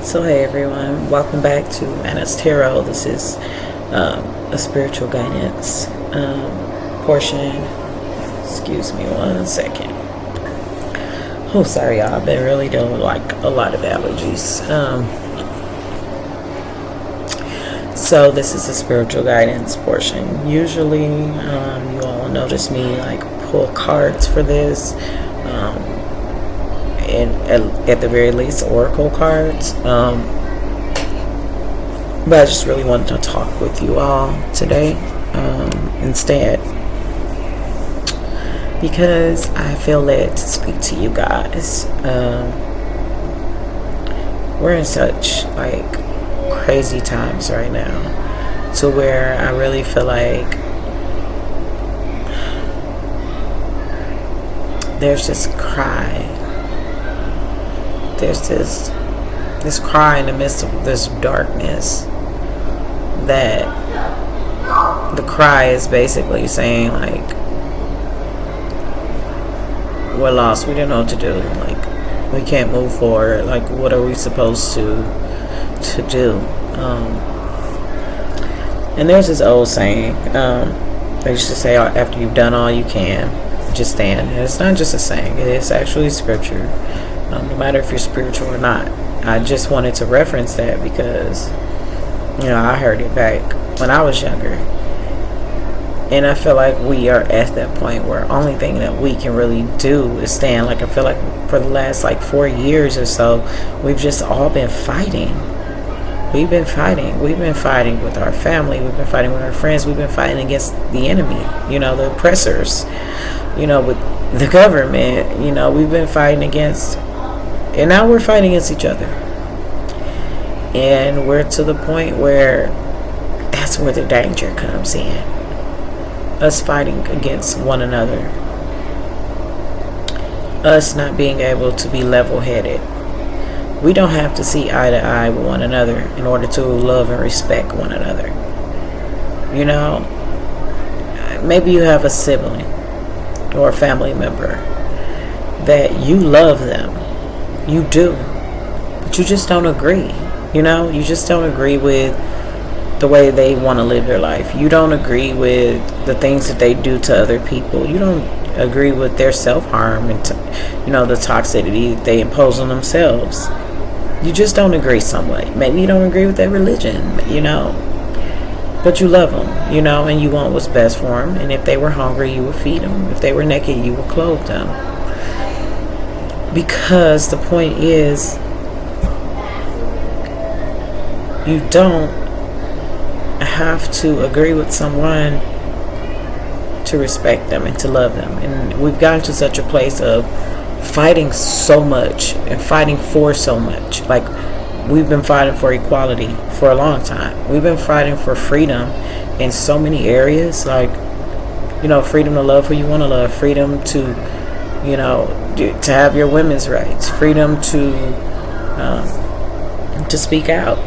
So hey everyone, welcome back to Anna's Tarot. This is a spiritual guidance portion. Excuse me one second. Oh, sorry y'all, I've been really dealing with like a lot of allergies. So this is a spiritual guidance portion. Usually you all notice me like pull cards for this. And at the very least oracle cards, but I just really wanted to talk with you all today instead, because I feel led to speak to you guys. We're in such like crazy times right now, to where I really feel like there's this cry. There's this cry in the midst of this darkness, that the cry is basically saying like, we're lost, we don't know what to do, like we can't move forward, like what are we supposed to do? And there's this old saying, they used to say, after you've done all you can, just stand. And it's not just a saying, it is actually scripture. No matter if you're spiritual or not. I just wanted to reference that because, I heard it back when I was younger. And I feel like we are at that point where only thing that we can really do is stand. Like I feel like for the last 4 years or so, we've just all been fighting. We've been fighting. We've been fighting with our family. We've been fighting with our friends. We've been fighting against the enemy, the oppressors, with the government. We've been fighting against. And now we're fighting against each other. And we're to the point where that's where the danger comes in. Us fighting against one another. Us not being able to be level-headed. We don't have to see eye to eye with one another in order to love and respect one another. Maybe you have a sibling or a family member that you love them. You do, but you just don't agree. You just don't agree with the way they want to live their life. You don't agree with the things that they do to other people. You don't agree with their self-harm and the toxicity they impose on themselves. You just don't agree somewhat. Maybe you don't agree with their religion, but you love them, and you want what's best for them. And if they were hungry, you would feed them. If they were naked, you would clothe them. Because the point is, you don't have to agree with someone to respect them and to love them. And we've gotten to such a place of fighting so much and fighting for so much. Like, we've been fighting for equality for a long time. We've been fighting for freedom in so many areas. Like, freedom to love who you want to love, freedom to to have your women's rights, freedom to speak out,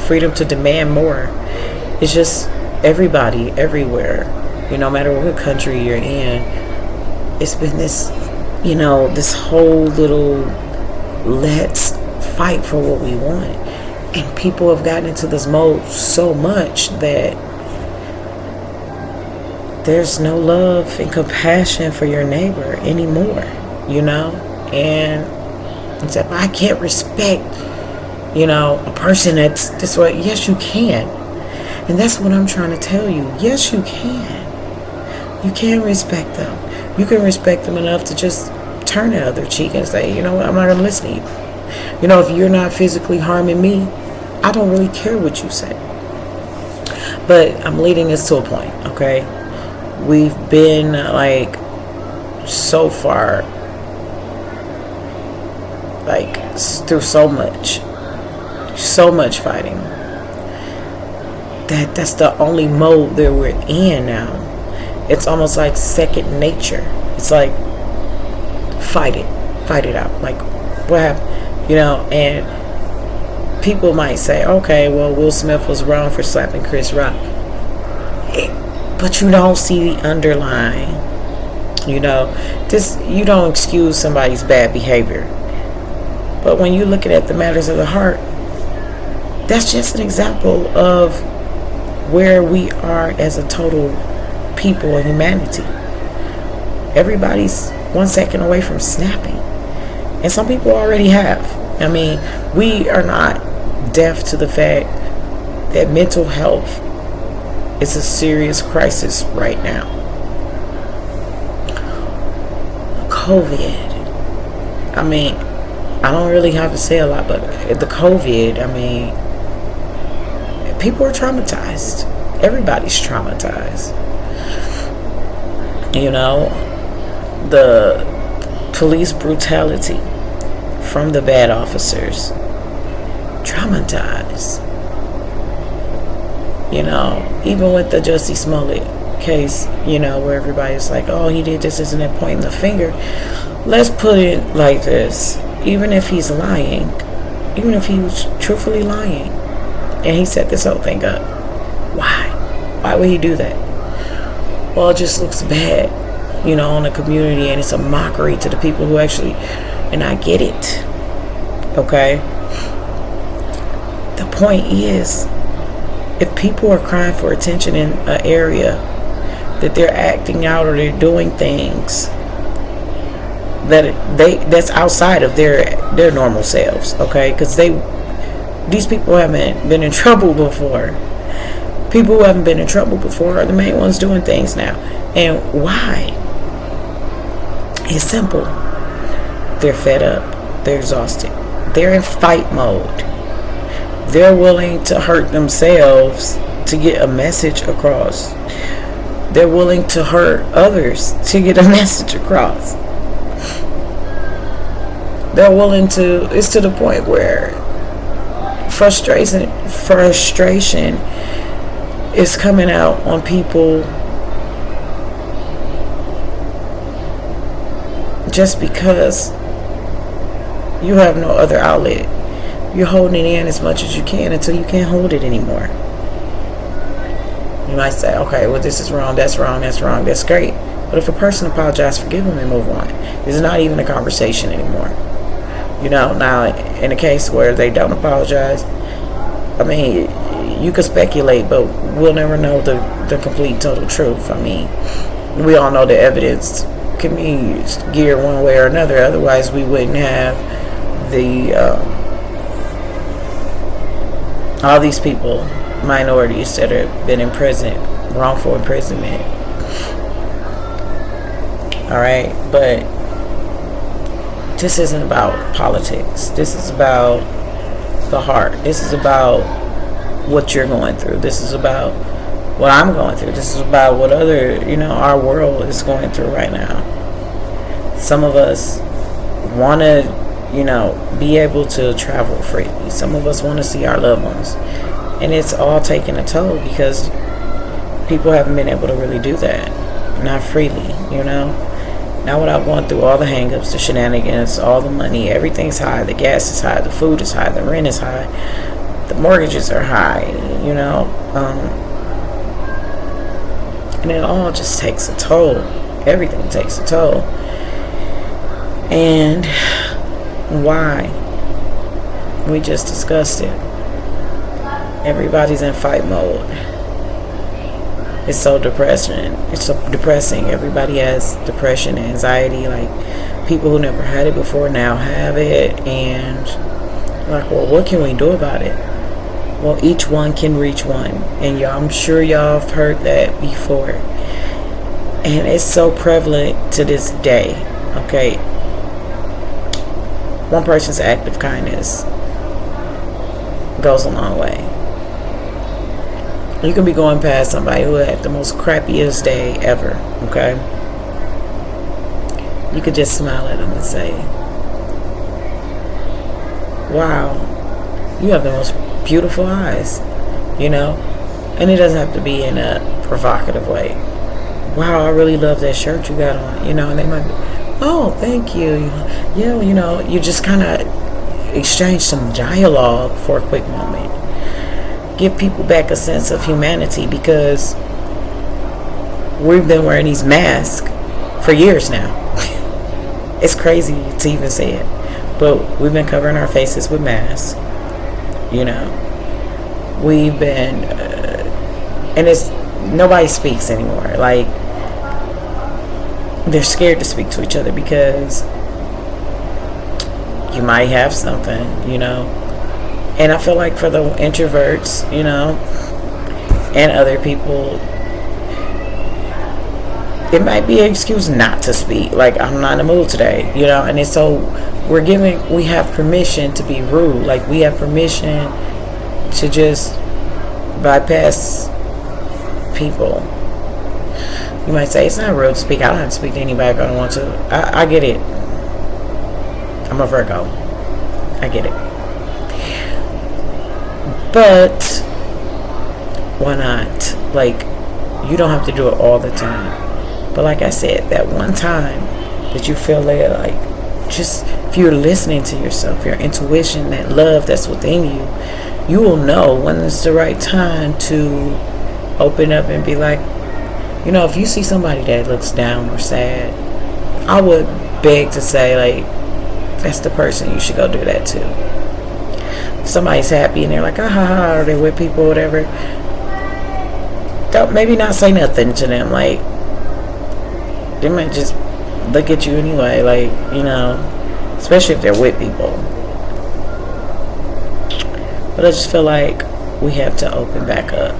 freedom to demand more. It's just everybody, everywhere, no matter what country you're in, it's been this, this whole little let's fight for what we want. And people have gotten into this mode so much that there's no love and compassion for your neighbor anymore, and it's like, I can't respect, a person that's this way. Yes, you can. And that's what I'm trying to tell you. Yes, you can. You can respect them. You can respect them enough to just turn the other cheek and say, I'm not going to listen to you. If you're not physically harming me, I don't really care what you say. But I'm leading us to a point, okay? We've been so far through so much fighting, that's the only mode that we're in now. It's almost like second nature. It's like fight it out. Like, what happened? And people might say, okay, well, Will Smith was wrong for slapping Chris Rock. But you don't see the underlying, you don't excuse somebody's bad behavior. But when you look at the matters of the heart, that's just an example of where we are as a total people of humanity. Everybody's 1 second away from snapping. And some people already have. I mean, we are not deaf to the fact that mental health is a serious crisis right now. COVID. I mean, I don't really have to say a lot, but the COVID, I mean, people are traumatized. Everybody's traumatized. You know, the police brutality from the bad officers, traumatized. You know, even with the Jussie Smollett case, you know, where everybody's like, oh, he did this, isn't it, pointing the finger. Let's put it like this. Even if he's lying, even if he was truthfully lying, and he set this whole thing up, why? Why would he do that? Well, it just looks bad, you know, on the community, and it's a mockery to the people who actually, and I get it, okay? The point is, if people are crying for attention in an area that they're acting out or they're doing things that's outside of their normal selves, okay? Because these people haven't been in trouble before. People who haven't been in trouble before are the main ones doing things now. And why? It's simple. They're fed up. They're exhausted. They're in fight mode. They're willing to hurt themselves to get a message across. They're willing to hurt others to get a message across. They're willing to, it's to the point where frustration is coming out on people just because you have no other outlet. You're holding it in as much as you can until you can't hold it anymore. You might say, okay, well, this is wrong, that's wrong, that's wrong, that's great. But if a person apologizes, forgive them and move on. It's not even a conversation anymore. You know, now, in a case where they don't apologize, I mean, you could speculate, but we'll never know the complete, total truth. I mean, we all know the evidence can be geared one way or another. Otherwise, we wouldn't have all these people, minorities that have been in prison, wrongful imprisonment. All right, but this isn't about politics. This is about the heart. This is about what you're going through. This is about what I'm going through. This is about what our world is going through right now. Some of us want to, be able to travel freely. Some of us want to see our loved ones. And it's all taking a toll because people haven't been able to really do that. Not freely, Now without going through all the hang-ups, the shenanigans, all the money, everything's high. The gas is high, the food is high, the rent is high, the mortgages are high, and it all just takes a toll. Everything takes a toll. And why? We just discussed it. Everybody's in fight mode. It's so depressing. It's so depressing. Everybody has depression, anxiety. Like, people who never had it before now have it. And, well, what can we do about it? Well, each one can reach one. And I'm sure y'all have heard that before. And it's so prevalent to this day. Okay? One person's act of kindness goes a long way. You can be going past somebody who had the most crappiest day ever, okay? You could just smile at them and say, wow, you have the most beautiful eyes, And it doesn't have to be in a provocative way. Wow, I really love that shirt you got on, And they might be, oh, thank you. Yeah, you just kind of exchange some dialogue for a quick moment. Give people back a sense of humanity, because we've been wearing these masks for years now. It's crazy to even say it. But we've been covering our faces with masks. You know, we've been, and it's nobody speaks anymore. Like, they're scared to speak to each other because you might have something, you know. And I feel like for the introverts, you know, and other people, it might be an excuse not to speak. Like, I'm not in the mood today, you know. And it's so we have permission to be rude. Like, we have permission to just bypass people. You might say, it's not rude to speak. I don't have to speak to anybody if I don't want to. I get it. I'm a Virgo. I get it. But why not? Like, you don't have to do it all the time. But like I said, that one time that you feel like just if you're listening to yourself, your intuition, that love that's within you, you will know when it's the right time to open up and be like, you know, if you see somebody that looks down or sad, I would beg to say, like, that's the person you should go do that to. If somebody's happy and they're like, or they're with people or whatever, don't maybe not say nothing to them. Like, they might just look at you anyway, like, you know, especially if they're with people. But I just feel like we have to open back up.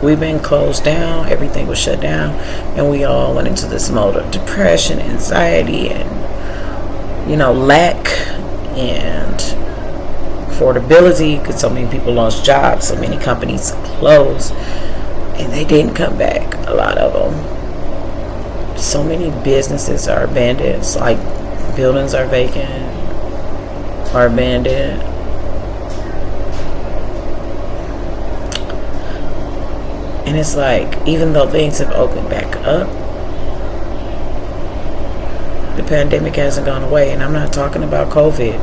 We've been closed down, everything was shut down, and we all went into this mode of depression, anxiety, and, you know, lack and affordability, because so many people lost jobs, so many companies closed, and they didn't come back, a lot of them. So many businesses are abandoned. It's like buildings are vacant, are abandoned. And it's like, even though things have opened back up, the pandemic hasn't gone away. And I'm not talking about COVID.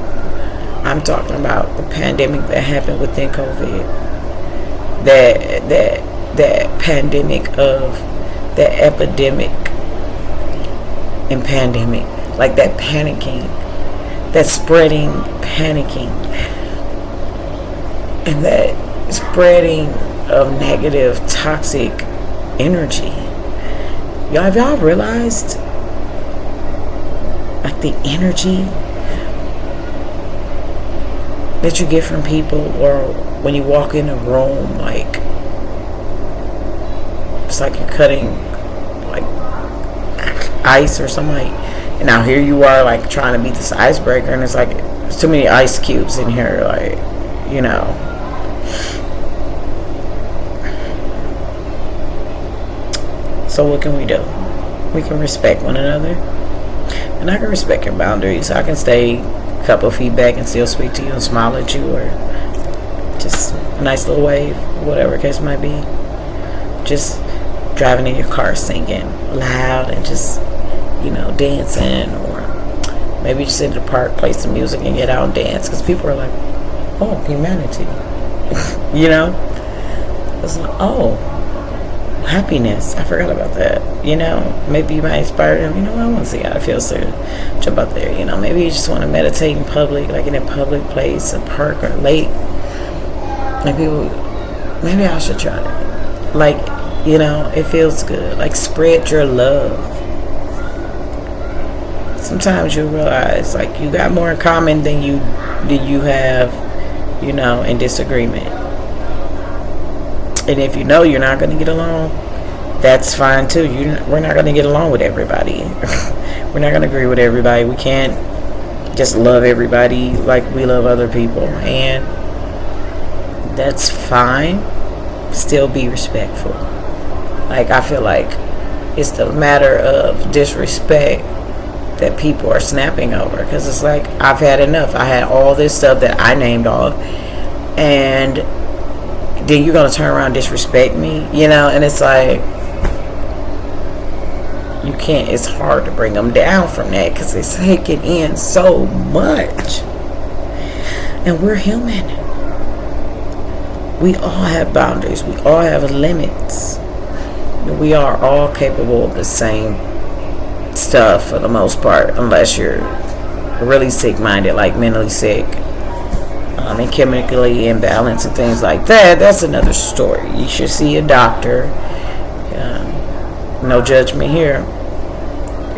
I'm talking about the pandemic that happened within COVID. That pandemic of that epidemic and pandemic. Like that panicking. That spreading panicking. And that spreading of negative, toxic energy. Y'all, have y'all realized, like, the energy that you get from people, or when you walk in a room, like, it's like you're cutting, like, ice or something, like, and now here you are, like, trying to beat this icebreaker, and it's like, there's too many ice cubes in here, like, you know. So what can we do? We can respect one another. And I can respect your boundaries. I can stay a couple of feet back and still speak to you and smile at you, or just a nice little wave, whatever case might be. Just driving in your car singing loud and just, you know, dancing, or maybe just sit in the park, play some music and get out and dance, because people are like, oh, humanity. You know? It's like, oh, happiness. I forgot about that. You know, maybe you might inspire them. You know, I want to see how it feels to jump out there. You know, maybe you just want to meditate in public, like in a public place, a park or lake. And people, maybe I should try it. Like, you know, it feels good. Like, spread your love. Sometimes you realize, like, you got more in common than you have, you know, in disagreement. And if you know you're not going to get along, that's fine too. We're not going to get along with everybody. We're not going to agree with everybody. We can't just love everybody like we love other people. And that's fine. Still be respectful. Like, I feel like it's the matter of disrespect that people are snapping over. Because it's like, I've had enough. I had all this stuff that I named off. And then you're going to turn around and disrespect me, you know? And it's like, you can't, it's hard to bring them down from that, because it's taking in so much. And we're human. We all have boundaries. We all have limits. We are all capable of the same stuff for the most part, unless you're really sick-minded, like mentally sick, and chemically imbalanced and things like that, that's another story. You should see a doctor. No judgment here.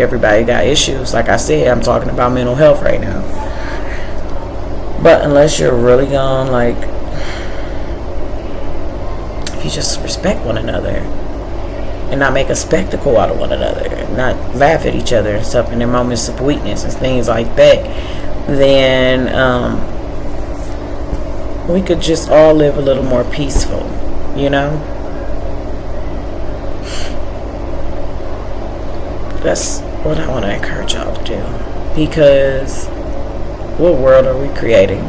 Everybody got issues. Like I said, I'm talking about mental health right now. But unless you're really gone, like, if you just respect one another and not make a spectacle out of one another and not laugh at each other and stuff in their moments of weakness and things like that, then we could just all live a little more peaceful, you know? That's what I want to encourage y'all to do. Because what world are we creating?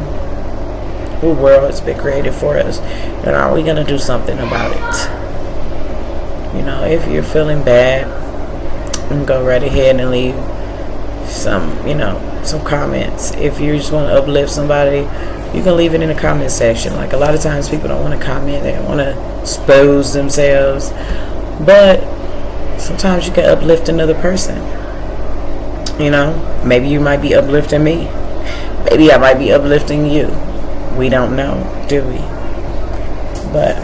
What world has been created for us? And are we going to do something about it? You know, if you're feeling bad, go right ahead and leave some comments. If you just want to uplift somebody, you can leave it in the comment section. Like, a lot of times people don't want to comment. They don't want to expose themselves. But sometimes you can uplift another person. You know, maybe you might be uplifting me. Maybe I might be uplifting you. We don't know, do we? But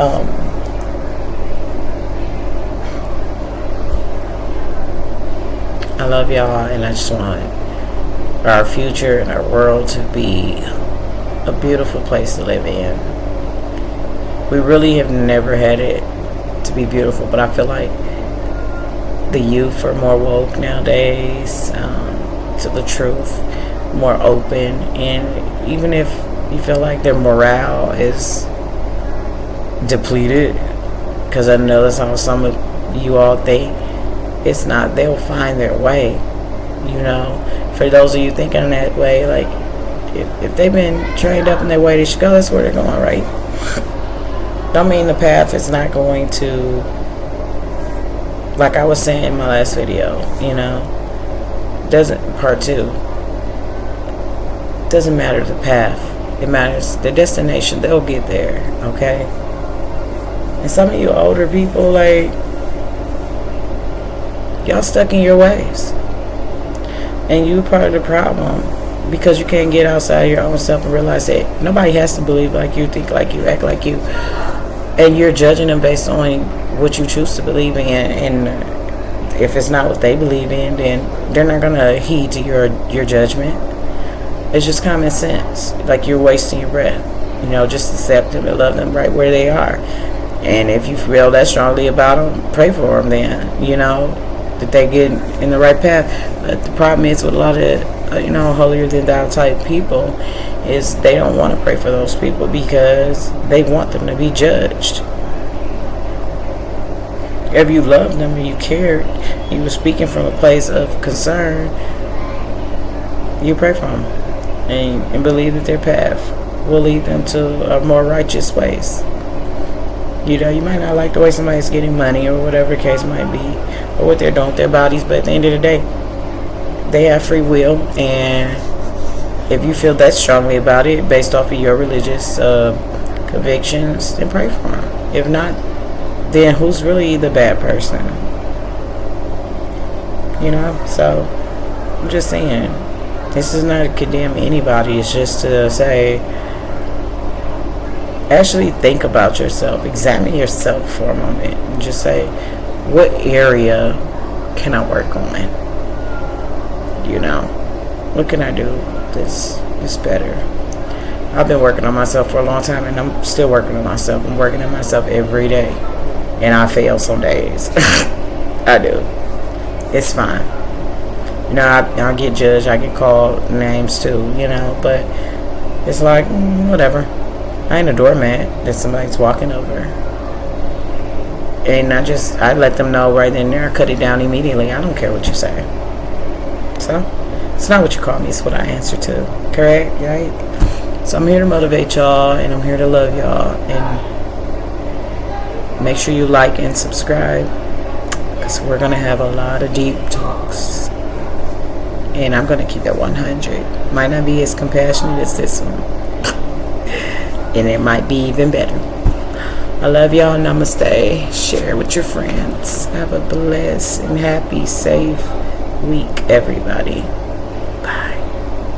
I love y'all, and I just want our future and our world to be a beautiful place to live in. We really have never had it to be beautiful, but I feel like the youth are more woke nowadays, to the truth, more open, and even if you feel like their morale is depleted, because I know that's how some of you all think, it's not. They'll find their way, you know. For those of you thinking that way, like, if they've been trained up in their way they should go, that's where they're going, right? Don't mean the path is not going to, like I was saying in my last video, you know, part 2, doesn't matter the path, it matters the destination. They'll get there, okay? And some of you older people, like, y'all stuck in your ways, and you part of the problem, because you can't get outside your own self and realize that nobody has to believe like you, think like you, act like you, and you're judging them based on what you choose to believe in. And if it's not what they believe in, then they're not gonna heed to your judgment. It's just common sense. Like, you're wasting your breath. You know, just accept them and love them right where they are. And if you feel that strongly about them, pray for them then, you know, that they get in the right path. But the problem is with a lot of, holier than thou type people, is they don't want to pray for those people because they want them to be judged. If you loved them and you cared, you were speaking from a place of concern, you pray for them and believe that their path will lead them to a more righteous place. You know, you might not like the way somebody's getting money or whatever the case might be, or what they're doing with their bodies, but at the end of the day, they have free will, and if you feel that strongly about it based off of your religious convictions, then pray for them. If not, then who's really the bad person? You know? So, I'm just saying, this is not to condemn anybody, it's just to say, actually think about yourself, examine yourself for a moment, and just say, what area can I work on? You know, what can I do this better? I've been working on myself for a long time, and I'm still working on myself. I'm working on myself every day, and I fail some days. I do. It's fine. You know, I get judged, I get called names too, you know, but it's like, whatever. I ain't a doormat that somebody's walking over. And I let them know right then and there, I cut it down immediately. I don't care what you say. So, it's not what you call me, it's what I answer to. Correct? Right? So I'm here to motivate y'all, and I'm here to love y'all. And make sure you like and subscribe, because we're going to have a lot of deep talks. And I'm going to keep it 100. Might not be as compassionate as this one. And it might be even better. I love y'all. Namaste. Share with your friends. Have a blessed and happy, safe week, everybody.